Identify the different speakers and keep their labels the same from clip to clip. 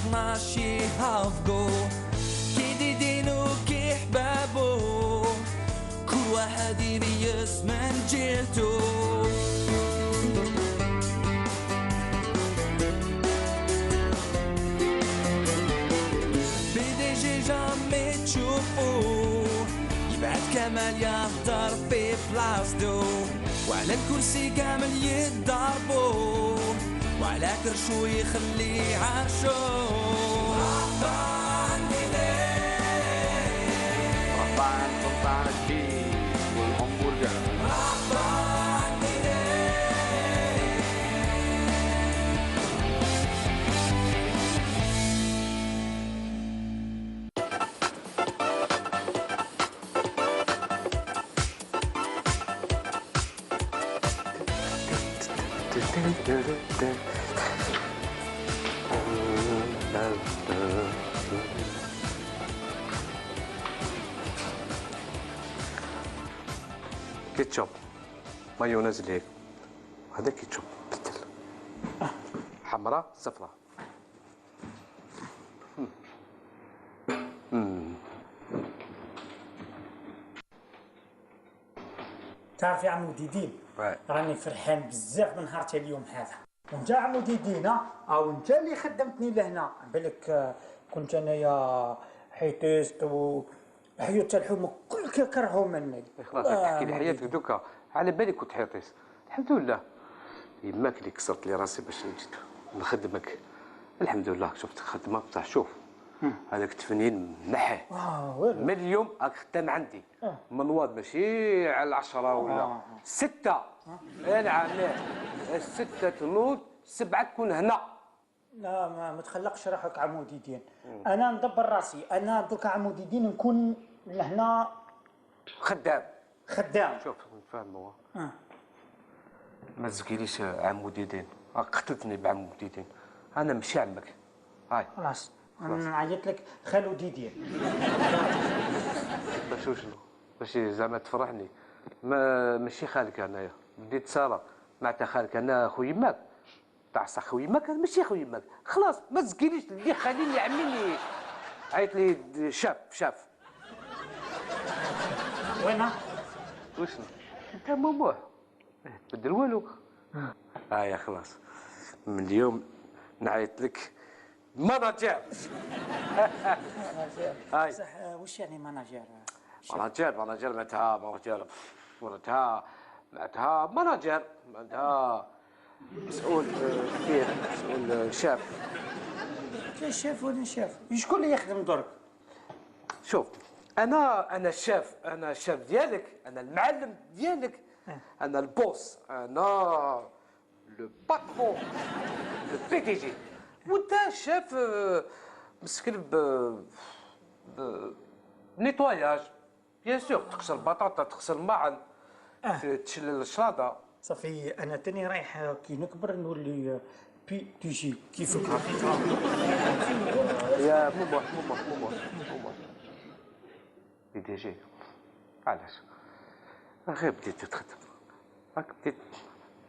Speaker 1: 12 يحافظو كي دينو كي حبابو كل واحد يميز من جهتو PDG جامي تشوفو يبعد كمال يهدر في بلاصتو وعلى الكرسي كامل يتضربو وعلى كرشو يخلي عاشو ربان
Speaker 2: ربان الكيس والهمبرجر
Speaker 1: ربان
Speaker 2: كيتشوب مايونيز ليك هذا كيتشوب بدل حمراء صفراء
Speaker 3: تعرف يا عمودي دين راني فرحان بزاف من نهار اليوم هذا وانت عمودي دين او انت اللي خدمتني لهنا بالك كنت انايا حيتست وحيوت الحومه كل كرهوا مني
Speaker 2: خلاص تحكي لي حياتك دوكا على بالي كنت حيطيس الحمد لله يماك اللي كسرت لي راسي باش نجي نخدمك الحمد لله شفت خدمه بصح شوف هذاك التفنين نحيه من اليوم راك خدام عندي منواض ماشي على 10 ولا 6 نعم 6 تنوض 7 تكون هنا
Speaker 3: لا ما تخلقش روحك عمودي دين انا ندبر راسي انا درك عمودي دين نكون لهنا
Speaker 2: خدام
Speaker 3: شوف
Speaker 2: نفهم هو ما تزكيليش عمودي دين قتلتني بعمودي دين انا ماشي عمك هاي
Speaker 3: خلاص انا نعيط لك خالو ديدير
Speaker 2: باش شنو باش زعما تفرحني ماشي خالك انايا بديت ساره معناتها خالك انا خويا ماك تاع صح خويا ماك ماشي خويا ماك خلاص ما تزكيليش اللي خليني عمي عيط لي شاف
Speaker 3: وينها
Speaker 2: وشنو انت موموح تبدل والو هيا خلاص من اليوم نعيط لك ماناجير
Speaker 3: هاي صح وش يعني ماناجير
Speaker 2: معناتها معناتها مسؤول كبير مسؤول شاف
Speaker 3: شاف ولا شاف شكون اللي يخدم درك
Speaker 2: شوف انا الشاف ديالك انا المعلم ديالك انا البوس انا لو باترون لو PDG وانت شاف مسكين نيتواياج بيان سور تغسل البطاطا تغسل المعن تشلل الشراده
Speaker 3: صافي انا تاني رايح كي نكبر نولي PDG كيفك
Speaker 2: يا موموح PDG علاش غير بديت تخدم راك بديت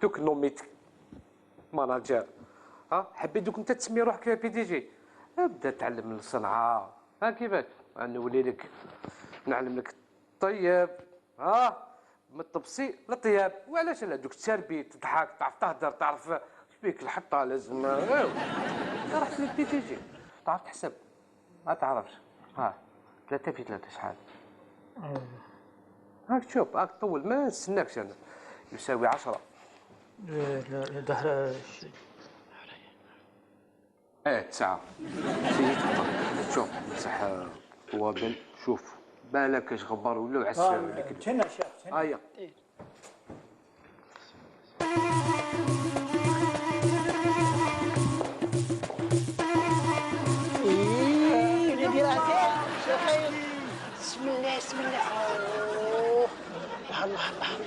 Speaker 2: دوك نوميت ماناجر حبيت دوك انت تسمي روحك PDG ابدا تعلم الصنعه كيفاش نولي لك نعلم لك الطيب من الطبسي للطياب وعلاش لا دوك تسربي تضحك تعرف تهدر تعرف بيك الحطه لازم رحت للPDG تعرف تحسب ما تعرفش 3 في 3 شحال هاك شوف هاك طول ما نستناكش انا يساوي 10
Speaker 3: ظهر
Speaker 2: 9 شوف صح طوابل شوف بالك اش غبار ولا وعسى
Speaker 3: تهنا شاف
Speaker 2: هيا
Speaker 4: وليدي راه زين شوفي بسم الله الله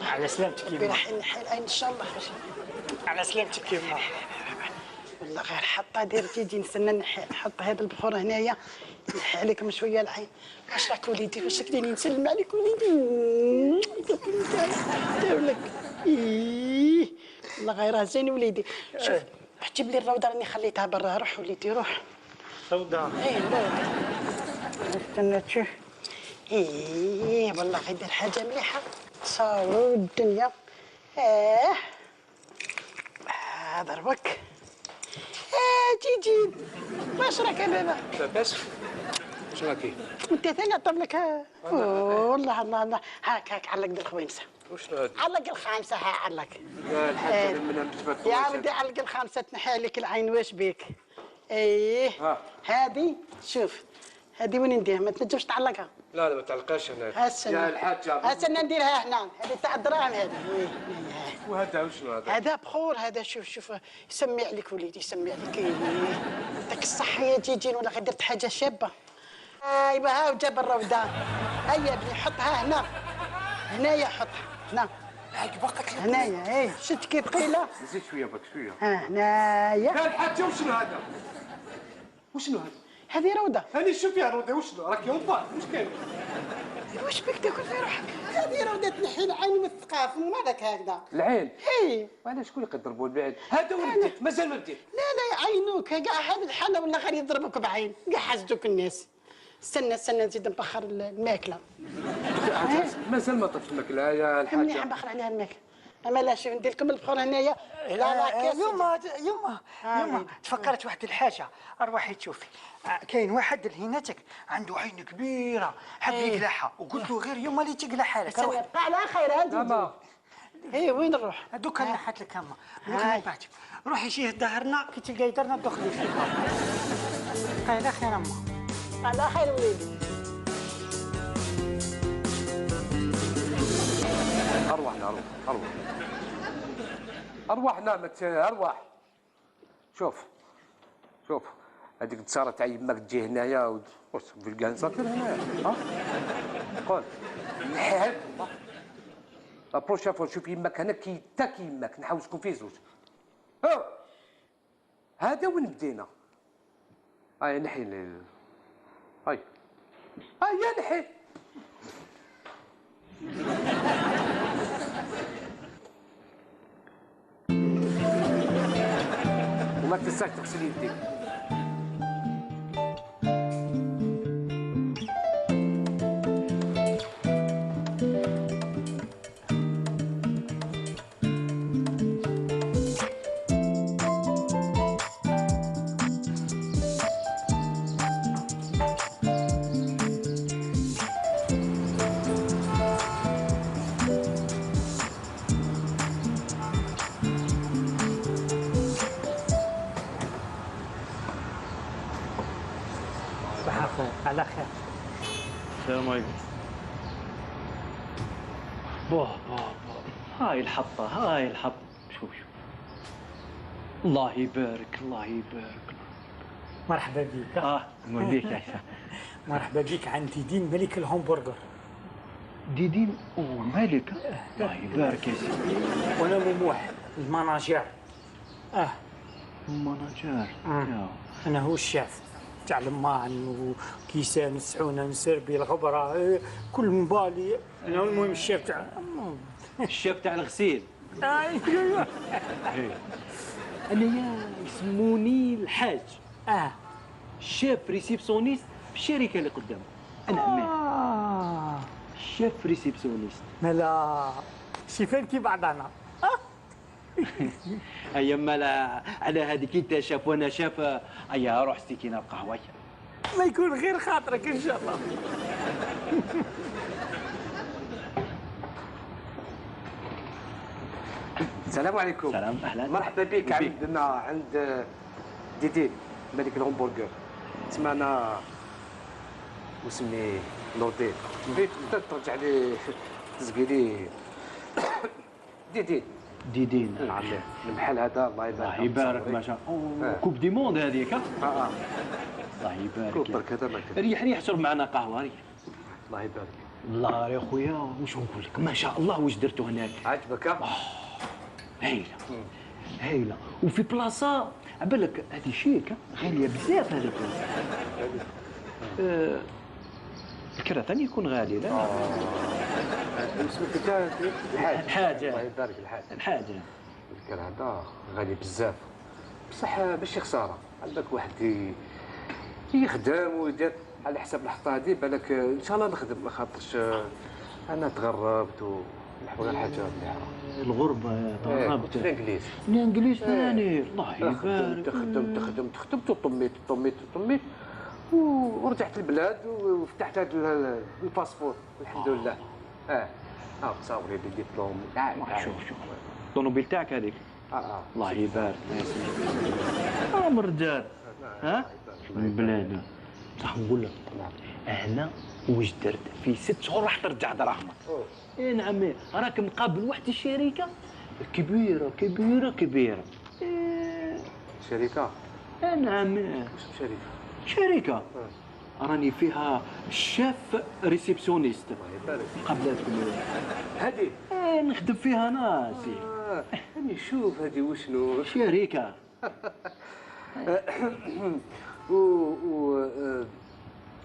Speaker 3: على سلامتك يما
Speaker 4: راح نحل ان شاء الله
Speaker 3: على سلامتك يما
Speaker 4: والله غير حطها دير تيجي نستنى نحط هذا البخور هنايا نحي عليكم شويه العين واش راك وليدي واش كديري نسلم عليك وليدي داير لك والله غير زين وليدي شوف روح جيب لي الروضه راني خليتها برا روح وليدي روح
Speaker 3: سوداء.
Speaker 4: ايه لوطه. استنى تشوف. ايه والله غير دار حاجه مليحه صاروا الدنيا. ضربك. جيجي واش راك يا بابا؟
Speaker 2: لاباس؟ شنو راكي؟
Speaker 4: انت ثاني نعطب لك. والله الله الله هاك علق الخويمسه.
Speaker 2: وشنو هادي؟
Speaker 4: علق الخامسه علق.
Speaker 2: يا الحاج انا من نتفات
Speaker 4: يا ولدي علق الخامسه تنحي لك العين واش بيك؟ ايه هذه شوف هذه وين نديرها ما تنجمش تعلقها.
Speaker 2: لا ما تعلقاش هنا.
Speaker 4: يا
Speaker 2: الحاج
Speaker 4: هسه نديرها هنا هذه تاع الدراهم هذه.
Speaker 2: وهذا وشنو هذا؟
Speaker 4: هذا بخور هذا شوف يسمي عليك وليدي يسمي عليك. يعطيك الصحة يا جيجين ولا غير درت حاجة شابة. ايوا ها وجاب الرودان. هيا ابني حطها هنا. هنايا حطها هنا. هنايا ايه شفت كي ثقيلة؟
Speaker 2: زيد شوية بك شوية.
Speaker 4: هنايا.
Speaker 2: يا الحاج وشنو هذا؟ وشنو هذا؟
Speaker 4: هذه روضة.
Speaker 2: هاني شوف يا رودي وشنو؟ راكي وضع واش كاين؟
Speaker 4: واش بك تاكل في روحك؟ هذه روضة تنحي العين والثقافة مالك هكذا؟
Speaker 2: العين؟
Speaker 4: اي.
Speaker 2: وعلاش شكون اللي يضربوا البعيد؟ هذا وين بديت؟ مازال ما بديت.
Speaker 4: لا يعينوك كاع هذا الحالة ولا غير يضربوك بعين، كاع حاسدوك الناس. استنى نزيد نبخر الماكلة.
Speaker 2: مازال ما طفت الماكلة يا الحاجة.
Speaker 4: منيح نبخر عليها الماكلة. اما لا شوف ندير لكم البخور هنايا. لا كاس.
Speaker 3: يما تفكرت واحد الحاجه اروحي تشوفي. كاين واحد لهيناتك عنده عين كبيره حب يقلعها وقلت له غير يما اللي تقلعها لك.
Speaker 4: استنى بقى على خير هادي.
Speaker 2: ماما.
Speaker 4: ايه وين نروح؟
Speaker 3: دوكا نحات لك اما من بعدك روحي شيه دهرنا كي تلقاي درنا دخلي فيها. على خير اما.
Speaker 4: على خير وليدي.
Speaker 2: أرواح أرواح. شوف هذيك التصارة تاع يماك تجي هنايا في الكانسة هنايا ها قول نحيها لا بروشا فوا نشوف يماك هنا كي يماك نحوسكم فيه زوج. هذا وين بدينا؟ هاي نحي هاي يا نحي. وما تنساش تغسل يديك.
Speaker 3: على خير.
Speaker 5: السلام عليكم. بوه هاي الحطة شوف الله يبارك.
Speaker 3: مرحبا بك.
Speaker 5: مرحبا بك يا عيسى.
Speaker 3: مرحبا بك عند ديدين ملك الهمبرجر.
Speaker 5: ديدين مالك الله يبارك يا سيدي.
Speaker 3: وانا مموح المناجر.
Speaker 5: المناجر.
Speaker 3: انا هو الشاف تاع الماعن وكيسان السحونه نسربي الغبره كل مبالي. انا المهم الشاف تاع
Speaker 5: الشاف تاع الغسيل.
Speaker 3: ايوه.
Speaker 5: انا يسموني الحاج. الشاف ريسيبسيونيست في الشركه اللي قدام. انا عماه. الشاف ريسيبسيونيست.
Speaker 3: ملا شيفين كي بعضنا.
Speaker 5: ايا مالا على هذيك انت شاف وانا شاف. ايا روح ستيكينا القهوه.
Speaker 3: ما يكون غير خاطرك ان شاء الله.
Speaker 2: السلام عليكم.
Speaker 5: سلام اهلا.
Speaker 2: مرحبا بك عند ديدين ملك الهمبرجر. سمعنا وسمي نور الدين. بغيت ترجع لي تزقي لي ديدين. نعم المحل هذا الله يبارك.
Speaker 5: الله يبارك ما شاء الله. كوب دي موند هذيك. الله يبارك.
Speaker 2: كوب برك هذا ما كان.
Speaker 5: ريح شرب معنا قهوه ريح.
Speaker 2: الله يبارك.
Speaker 5: الله يا خويا واش نقول لك ما شاء الله واش درتوا هناك.
Speaker 2: عجبك؟
Speaker 5: هايله وفي بلاصه عبالك هذه شيك غاليه بزاف هذه البلاصه. الكرا ثاني يكون غالي لا؟
Speaker 2: اسمك انت
Speaker 5: الحاجه.
Speaker 2: الله يبارك
Speaker 5: الحاجه.
Speaker 2: الكرا هذا غالي بزاف بصح ماشي خساره. عندك واحد يخدم ويدير على حساب الحطه هذه بالك ان شاء الله نخدم خاطرش انا تغربت ونحو الحاجه مليحه.
Speaker 5: الغربه تغربت.
Speaker 2: كنت في الانجليز.
Speaker 5: الانجليز ثاني الله يبارك.
Speaker 2: خدمت وطميت ورجعت البلاد وفتحت هذا الباسبور الحمد لله. تصاوري لي ديبلوم.
Speaker 5: شوف الطوموبيل تاعك هذيك. الله يبارك. من الرجال ها من بلادنا. صح نقول لك انا واش درت في 6 شهور راح ترجع دراهمك. اي نعم راك مقابل واحد الشركه كبيره كبيره كبيره.
Speaker 2: شركه؟
Speaker 5: نعم.
Speaker 2: واش
Speaker 5: شركه راني فيها شاف ريسبسيونيست.
Speaker 2: الله يبارك.
Speaker 5: قبلتكم
Speaker 2: هذه
Speaker 5: نخدم فيها ناسي.
Speaker 2: راني نشوف هذه وشنو
Speaker 5: شركه.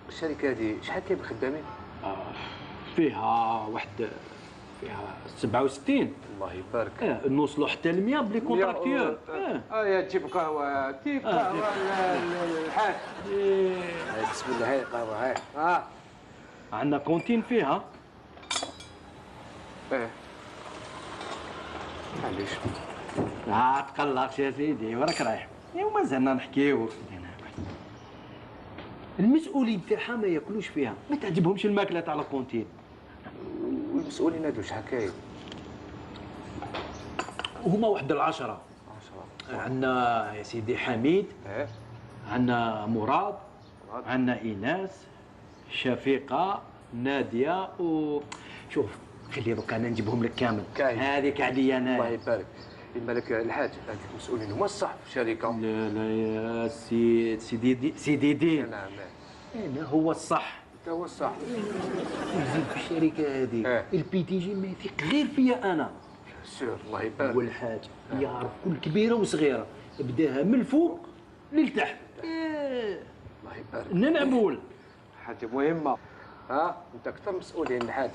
Speaker 2: الشركه هذه شحال كاين خدامين؟
Speaker 5: فيها 67.
Speaker 2: الله يبارك.
Speaker 5: نوصلوا حتى ل 100 بلي كونتراكتيور.
Speaker 2: يا تجيب قهوه تجيب قهوه الحاج. بسم الله هاي قهوه هاي.
Speaker 5: عندنا كونتين فيها.
Speaker 2: معليش.
Speaker 5: لا تقلقش يا سيدي وراك رايح. ومازلنا نحكيو. المسؤولين تاعها ما ياكلوش فيها، ما تعجبهمش الماكله تاع الكونتين.
Speaker 2: والمسؤولين هادو شحال كاين؟
Speaker 5: هما واحد 10. عندنا يا سيدي حميد، عندنا مراد، عندنا ايناس، شفيقه، ناديه شوف خلي دوك انا نجيبهم لك كامل. هذيك عليا انا.
Speaker 2: الله يبارك. بالك الحاج هذوك المسؤولين هما الصح في الشركه.
Speaker 5: لا يا سيدي دين.
Speaker 2: نعم.
Speaker 5: انا هو الصح.
Speaker 2: انت هو الصح.
Speaker 5: وزيد في الشركه هذه البي تي جي ما يثق غير فيا انا.
Speaker 2: سير الله يبارك.
Speaker 5: والحاج يعرف كل كبيره وصغيره، بداها من الفوق للتحت.
Speaker 2: الله يبارك.
Speaker 5: ننعمول
Speaker 2: حاجه مهمه. انت اكثر مسؤولين الحاج.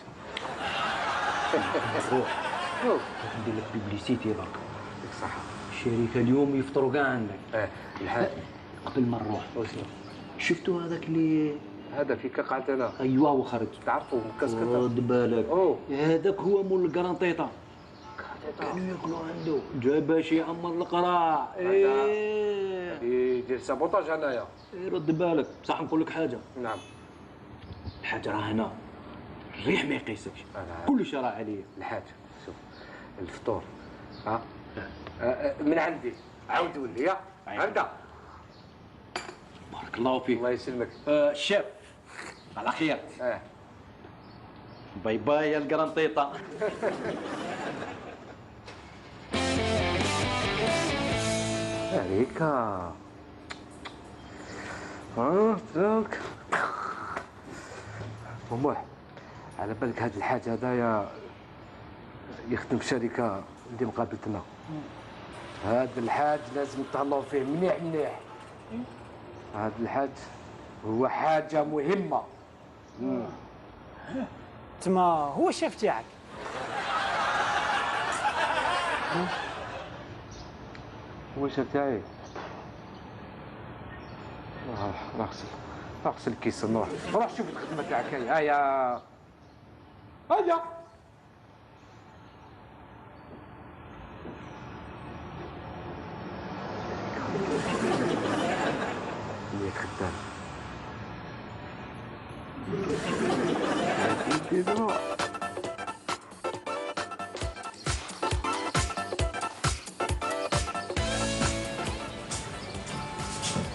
Speaker 5: روح ندير لك بيبليسيتي برك.
Speaker 2: يعطيك الصحه.
Speaker 5: الشركه اليوم يفطروا كاع عندك.
Speaker 2: الحاج
Speaker 5: قبل ما نروح
Speaker 2: وشنو؟
Speaker 5: شفتوا هذاك اللي
Speaker 2: هذا فيك قعدت انا.
Speaker 5: ايوا هو خرج.
Speaker 2: تعرفوا مكسكت.
Speaker 5: رد بالك. هذاك هو مول الكرانطيطه. كانوا ياكلوا عنده جاب شي عمر القراع.
Speaker 2: يدير سابوطاج هنايا.
Speaker 5: رد بالك بصح نقول لك حاجه.
Speaker 2: نعم.
Speaker 5: الحاجه راه هنا الريح ما يقيسكش. كلش راه عليا.
Speaker 2: الحاج شوف الفطور من عندي عاود ولي عندها.
Speaker 5: بارك الله فيك.
Speaker 2: الله يسلمك.
Speaker 5: الشيف على خير. باي باي يا القرنطيطه.
Speaker 2: عليك دروك مموح على بالك هاد الحاج هذايا يخدم في شركه اللي مقابلتنا. هاد الحاج لازم تهلاو فيه مليح مليح. هاد الحاج هو حاجه مهمه.
Speaker 3: تما هو الشيف تاعك.
Speaker 2: هو الشيف تاعي. راح اغسل الكيس نروح شوف الخدمه تاعك. هيا اللي خدام.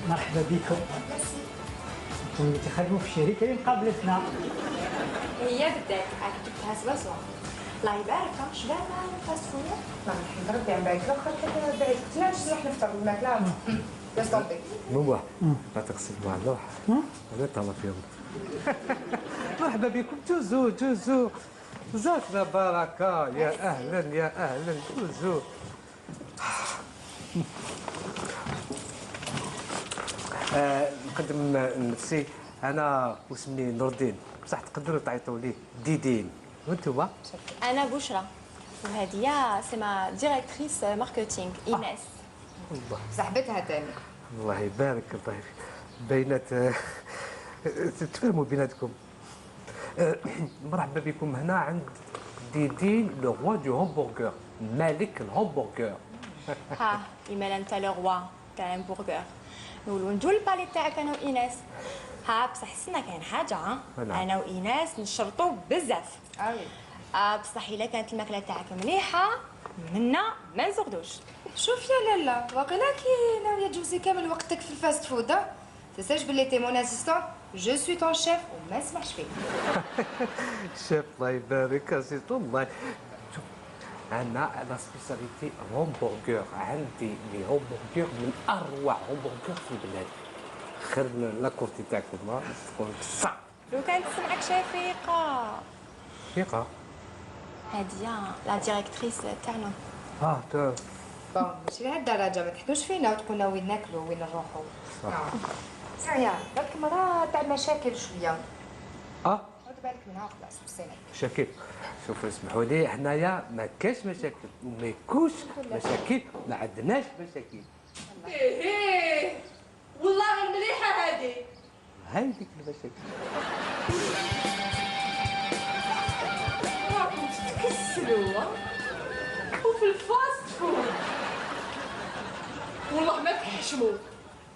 Speaker 3: مرحبا بكم. انتم اللي تخدموا في الشركه اللي مقابلتنا.
Speaker 6: هي بدات عاد جبتها سوا سوا. الله يبارك شبعنا فاست فود.
Speaker 7: الحمد ربي عم بايك الاخر كذا بعيد كنا نروح نفطر الماكله لا صدق
Speaker 2: ماما ما تغسل مع اللوح ولا طلع فيهم. مرحبا بكم. جوزوا جزاكنا بركه. يا اهلا جوزوا. نقدم نفسي انا واسمي نور الدين بصح تقدروا تعيطوا لي ديدين. وانتوما؟
Speaker 6: انا بشرى وهذه سي ما ديريكتريس ماركتينغ ايناس.
Speaker 7: صاحبتها تاني.
Speaker 2: الله يبارك. بينات تفهموا بيناتكم. مرحبا بكم هنا عند ديدين لو روا دو همبرغر، مالك الهمبرغر.
Speaker 6: ها إيمال أنت لو روا تاع الهمبرغر، نولو ندو البالي تاعك أنا وإيناس. ها بصح سنا كاين حاجة، أنا وإيناس نشرطو بزاف. بصح إلا كانت الماكلة تاعك مليحة منا ما نزغدوش.
Speaker 7: شوف يا لالا، واقيلا كي ناوية تجوزي كامل وقتك في الفاست فود، تنساش بلي تي مون اسيستون، جو سوي طون شيف وما نسمحش فيك.
Speaker 2: شيف الله يبارك اسيست والله. شوف انا على سبيساليتي همبرغر، عندي لي همبرغر من اروع همبرغر في البلاد. خير من لاكورتي تاعكم ما تقول لك الصح.
Speaker 6: لو كانت تسمعك شفيقة.
Speaker 2: شفيقة؟
Speaker 6: هادية لا ديريكتريس تاعنا.
Speaker 2: تمام.
Speaker 7: بون ماشي لهالدرجة، ما تحكوش فينا وتقولنا وين ناكلو وين نروحو. سعيا بالك مرة تاع مشاكل شوية. خد بالك منها وخلاص وسينك.
Speaker 2: مشاكل؟ شوفوا اسمحوا لي، حنايا ما كاش مشاكل وما يكونش مشاكل، ما عندناش مشاكل.
Speaker 8: ايه والله مليحة هذه.
Speaker 2: هاي ديك المشاكل.
Speaker 8: راكم تتكسلوا وفي الفاست فود والله ما تحشموا،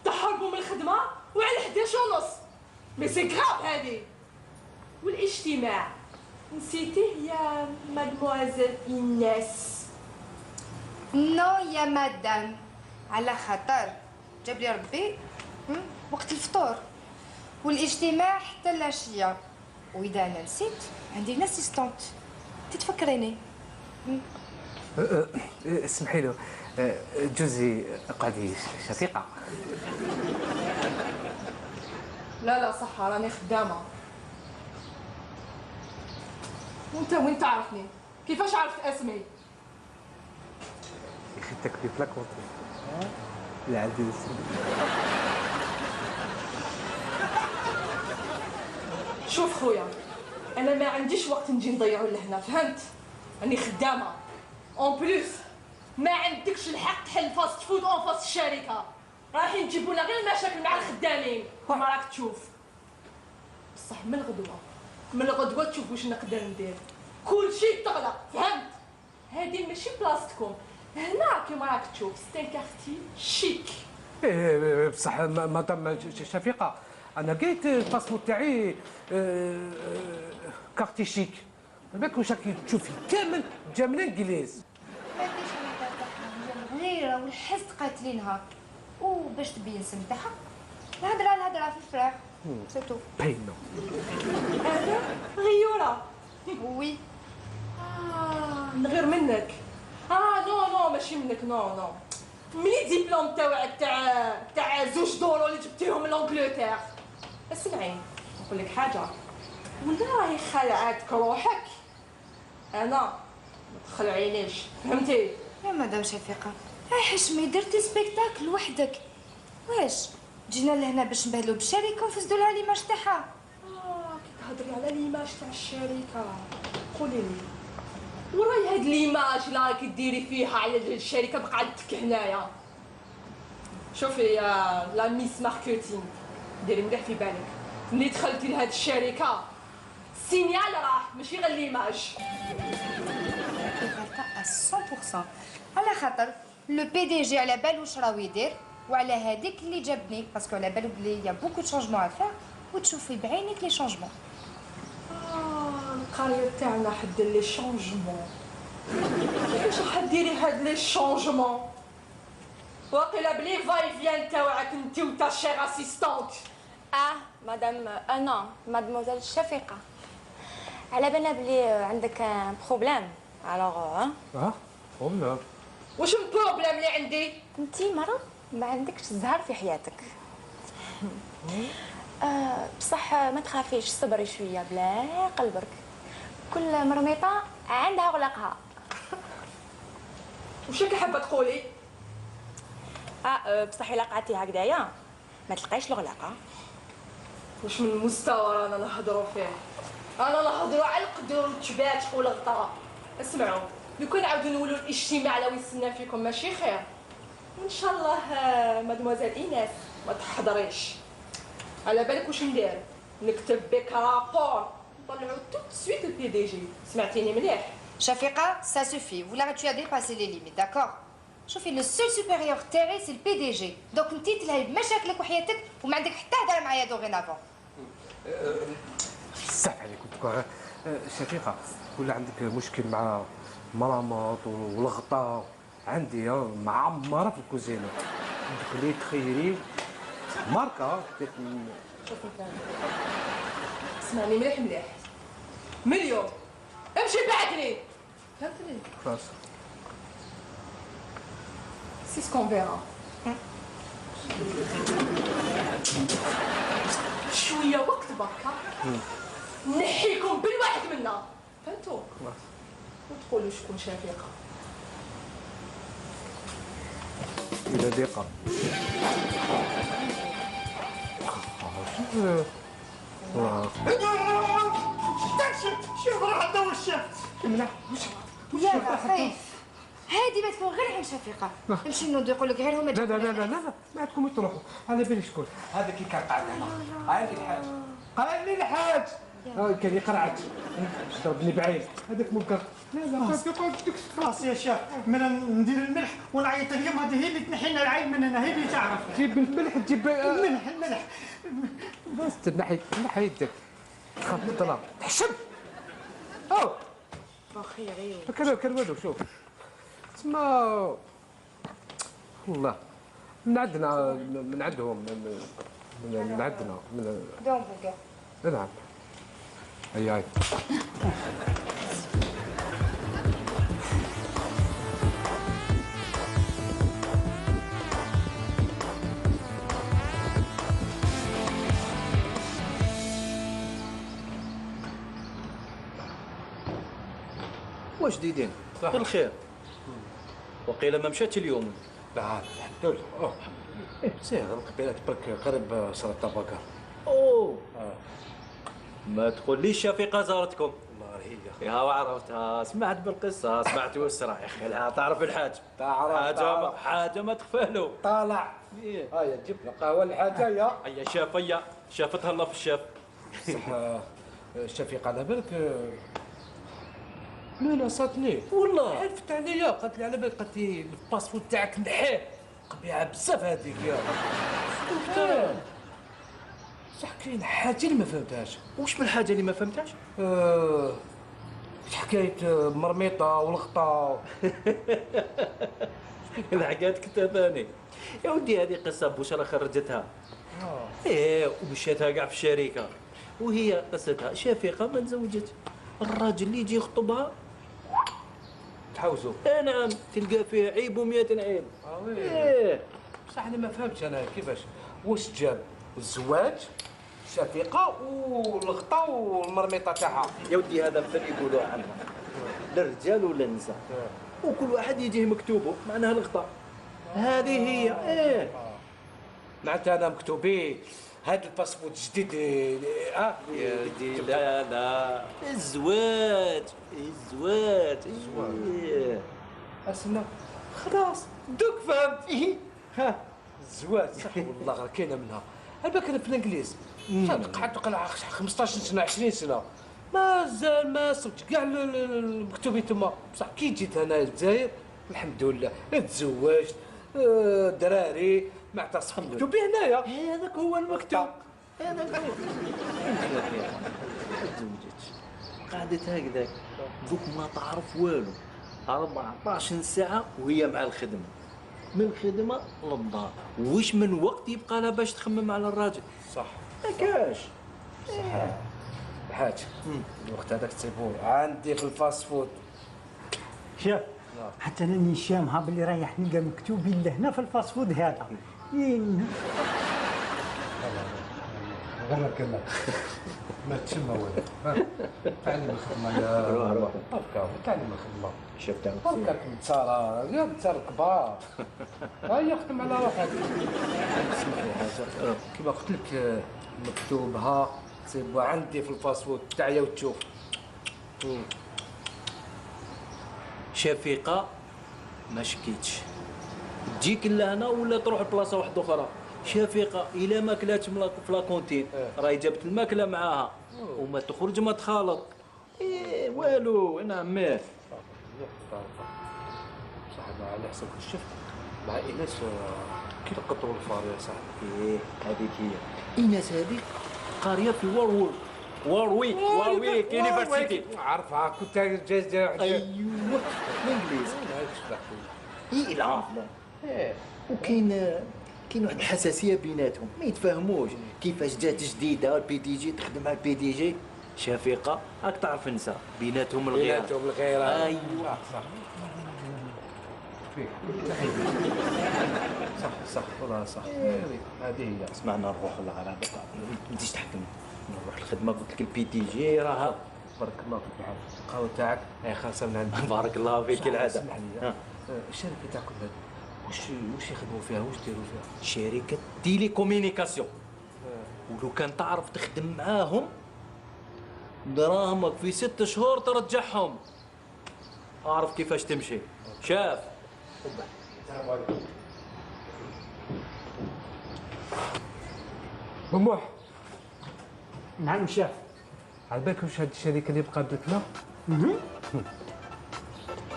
Speaker 8: تهربوا من الخدمة وعلى 11:30. مي سي كراف هذه. والاجتماع نسيتيه يا مادموازيل إيناس؟
Speaker 7: نو يا مدام، على خاطر جاب لي ربي وقت الفطور والاجتماع حتى العشية، واذا انا نسيت عندي une اسيستونت تتفكريني.
Speaker 2: اسمحي له، جوزي قعدي شفيقة.
Speaker 8: لا صح، راني خدامة. وانت وين تعرفني؟ كيفاش عرفت اسمي؟
Speaker 2: يا اخي تكفي في لاكورتي. لا عندي اسمي.
Speaker 8: شوف خويا، انا ما عنديش وقت نجي نضيعو لهنا، فهمت؟ راني خدامة. اون بلوس ما عندكش الحق تحل فاست فود اون فاست الشركة. رايحين يجيبوا لنا غير المشاكل مع الخدامين كما راك تشوف. بصح من الغدوة تشوف واش نقدر ندير. كل شيء تغلق، فهمت؟ هذه ماشي بلاصتكم هنا كما راك تشوف، ستان كارتي شيك.
Speaker 2: بصح مدام شفيقة، انا لقيت الباسبور تاعي كارتي شيك. بالك واش راكي تشوفي كامل جامله انجليز.
Speaker 7: هذه الشركة تاعها هي الغيرة والحسد قاتلينها، وباش تبين السم تاعها الهضرة في الفراغ سيتو.
Speaker 2: باينه.
Speaker 8: هذا غيورة.
Speaker 7: وي
Speaker 8: نغير منك. نو ماشي منك، نو. ملي ديبلوم تاعك تاع 2 دولار اللي جبتيهم من انجلتير. اسمعي نقول لك حاجه، ولا راهي خلعتك روحك، انا ما تخلعينيش، فهمتي؟
Speaker 7: يا مدام شفيقة، حشمي درتي سبيكتاكل وحدك، واش جينا لهنا باش نبهلو بالشركة ونفسدو لها ليماج تاعها؟
Speaker 8: كي تهضري على ليماج تاع الشركه قولي لي، وراي هاد ليماج اللي راكي ديري فيها على الشركه بقعدتك هنايا؟ شوفي يا لا ميس ماركتينغ، ديري مليح في بالك، ملي دخلتي لهاد الشركه السينيال راح، ماشي غير ليماج.
Speaker 7: غلطة 100%، على خاطر لو بي دي جي على بالو واش راهو يدير، وعلى هذيك اللي جابني، باسكو على بالو بلي يا بوكو دو شونجمون ا فير، وتشوفي بعينيك لي شونجمون.
Speaker 8: القريه تاعنا حد لي شونجمون. كيفاش راح ديري هاد لي شونجمون؟ واقيلا بلي فاي فيان تاوعك انت و تا شير اسيستونت.
Speaker 6: مدام انا مادموزيل شفيقة، على بالنا بلي عندك بروبليم. الوغ
Speaker 2: بروبليم؟
Speaker 8: واش البروبليم اللي عندي؟
Speaker 6: انتي مرة ما عندكش الزهر في حياتك. بصح ما تخافيش، صبري شويه بلا قلبك، كل مرميطه عندها غلقها.
Speaker 8: واش راكي حابه تقولي؟
Speaker 6: بصح الا قعدتي هكذايا ما تلقايش الغلاقه.
Speaker 8: واش من المستوى رانا نهضروا فيه؟ رانا نهضروا على القدر والتبات والغطاء. اسمعوا، لو كان نعاودوا نولوا الاجتماع لو يستنى فيكم ماشي خير. وان شاء الله مادموزيل ايناس ما تحضريش. على بالك واش ندير؟ نكتب بك رابور نطلعو تو سويت البي دي جي. سمعتيني مليح؟
Speaker 7: شفيقة ça suffit. Vous là tu as dépassé les limites, d'accord. شوفي لو سول سوبيريور تاعي سي البي دي جي، دونك انت تلهي بمشاكلك وحياتك وما عندك حتى هضره معايا دوغينافون.
Speaker 2: بزاف عليكم. شفيقة ولا عندك مشكل مع مرامط والغطاء؟ عندي معمرة في الكوزينة، تقدري تخيري ماركة.
Speaker 8: شوف انت اسمعني مليح مليح، من اليوم امشي بعدني، فهمتني؟
Speaker 2: خلاص
Speaker 8: سي سكون فيرا. شويه وقت بركه نحيكم بالواحد منا، فهمتوا؟ وتقولوا شكون شفيقة.
Speaker 2: إلى ضيقة.
Speaker 3: شوف راح ندور الشاف.
Speaker 7: لا خايف هادي ما تكون غير عين شفيقة. نمشي نوض يقول لك غير هما.
Speaker 2: لا لا لا لا لا ما عندكم تروحوا. على بالي شكون هذا كي كان قاعد هنا. عندي الحاج قال لي الحاج كان يقرعك ضربني بعين هذاك منكر. لا لا
Speaker 3: خلاص يا شاف، من ندير الملح ونعيط اليوم هذه هي اللي تنحي لنا العين من هنا، هي اللي تعرف.
Speaker 2: جيب الملح تجيب
Speaker 3: الملح
Speaker 2: بس نحي يدك تخاف من الظلام تحشم.
Speaker 7: اخي غير
Speaker 2: كروادو شوف تسمى والله من عندنا من عندهم من عندنا من
Speaker 7: دون بوكا.
Speaker 2: نعم. هاي
Speaker 9: واش جديدين؟ بالخير. وقيل ما مشاتش اليوم.
Speaker 2: لا دول سير القبيلة برك قريب صارت طبقة.
Speaker 9: اوه ما تقوليش شفيقة زارتكم.
Speaker 2: والله هي
Speaker 9: يا وعرفتها، سمعت بالقصة، سمعت وسرع يا اخي. لا تعرف الحاج،
Speaker 2: تعرف
Speaker 9: حاجة ما تخفى
Speaker 2: طالع. هيا تجيب لنا قهوة الحاجة
Speaker 9: هيا شافية شافتها الله في الشاف.
Speaker 2: صح شفيقة على بالك لا صاتني
Speaker 9: والله
Speaker 2: حلفت عليا قالت لي على بالك قالت لي الباسبور تاعك نحيه قبيعة بزاف هذيك قلت صح كاين حاجة اللي ما فهمتهاش.
Speaker 9: وش من الحاجة اللي ما فهمتهاش؟
Speaker 2: حكاية مرميطة والغطاء.
Speaker 9: الحكايات كنت ثاني يا ودي. هذه قصة بشرى خرجتها. ايه ومشيتها كاع في الشركة، وهي قصتها شفيقة ما تزوجت. الراجل اللي يجي يخطبها
Speaker 2: تحوزوا.
Speaker 9: نعم تلقى فيه عيب و100 عيب.
Speaker 2: ايه بصح انا ما فهمتش انا كيفاش واش جاب الزواج شفيقة والغطاء والمرميطة تاعها.
Speaker 9: يا ودي هذا مثل يقولوا عنها للرجال ولا النساء، وكل واحد يجيه مكتوبه معناها الغطاء. هذه هي. ايه
Speaker 2: معناتها انا مكتوبي هذا الباسبور جديد.
Speaker 9: يا ودي لا لا الزواج إيه.
Speaker 2: اسمع خلاص دوك فهمت. ها الزواج صح والله غير كاينه منها. على بالك انا في الانجليز قعدت 15 سنه 20 سنه مازال ما صبت كاع المكتوبين تما. بصح كي جيت هنا للجزائر الحمد لله تزوجت دراري مع صحاب مكتوبين هنايا.
Speaker 9: هذاك هو المكتوب. هذاك هو. ما تزوجتش قعدت هكذاك دوك ما تعرف والو 14 ساعة وهي مع الخدمة، من الخدمة للدار. وش من وقت يبقى لها باش تخمم على الراجل؟
Speaker 2: صح
Speaker 9: ما كاش.
Speaker 2: صح الحاج الوقت هذاك تسيبوه عندي في الفاست فود.
Speaker 3: شاف حتى انا راني شامها باللي رايح نلقى مكتوبين لهنا في الفاست فود هذا.
Speaker 2: غير كلمة ما تسمى والو. تعلم الخدمة يا
Speaker 9: روح
Speaker 2: تعلم الخدمة.
Speaker 9: شفت
Speaker 2: فكرك متسارة يا متسارة كبار. هيا خدم على روحك. اسمح لي حاجة كيما قلت لك مكتوبها تسيبوها عندي في الفاست فود تاعي وتشوف.
Speaker 9: شفيقة ما شكيتش تجيك لهنا ولا تروح لبلاصة واحدة أخرى. شفيقه الا ما كلاتش في لاكونتين راهي جابت الماكله معاها وما تخرج ما تخالط. ايه والو انا عماه
Speaker 2: صاحبي على حسب الشفت مع ايناس كي لقطوا الفار يا صاحبي.
Speaker 9: ايه هذيك هي ايناس هذيك قاريه في وارويك يونيفرسيتي.
Speaker 2: عارفها كنت جايز
Speaker 9: ايوه الانجليز. ايه لا وكاين واحد الحساسيه بيناتهم ما يتفاهموش. كيفاش جات جديده البي دي جي تخدم مع البي دي جي شفيقه راك تعرف نساء بيناتهم الغيره.
Speaker 2: ايوه صح والله صح. هذه هي.
Speaker 9: اسمعنا نروح للغرابه ما تجيش تحكم نروح الخدمه قلت لك البي دي جي راه.
Speaker 2: بارك الله فيك العافيه. القهوه تاعك هي خالصه من عندي.
Speaker 9: بارك الله فيك كالعاده.
Speaker 2: اسمح لي الشركه تاعكم هذه واش يخدموا فيها واش ديروا فيها؟
Speaker 9: شركه تيلي كومينيكاسيون. ولو كان تعرف تخدم معاهم دراهمك في 6 شهور ترجعهم. اعرف كيفاش تمشي. شاف
Speaker 2: السلام عليكم. مموح.
Speaker 3: نعم شاف.
Speaker 2: على بالك واش هاد الشركه اللي بقابلت لنا؟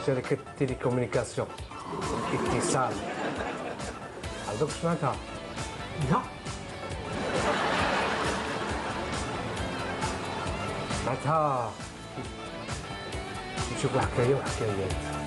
Speaker 2: شركه تيليكومونيكاسيون اتصال. على بالك واش معناتها؟
Speaker 3: لا
Speaker 2: معناتها نشوفوا حكايه وحكايات.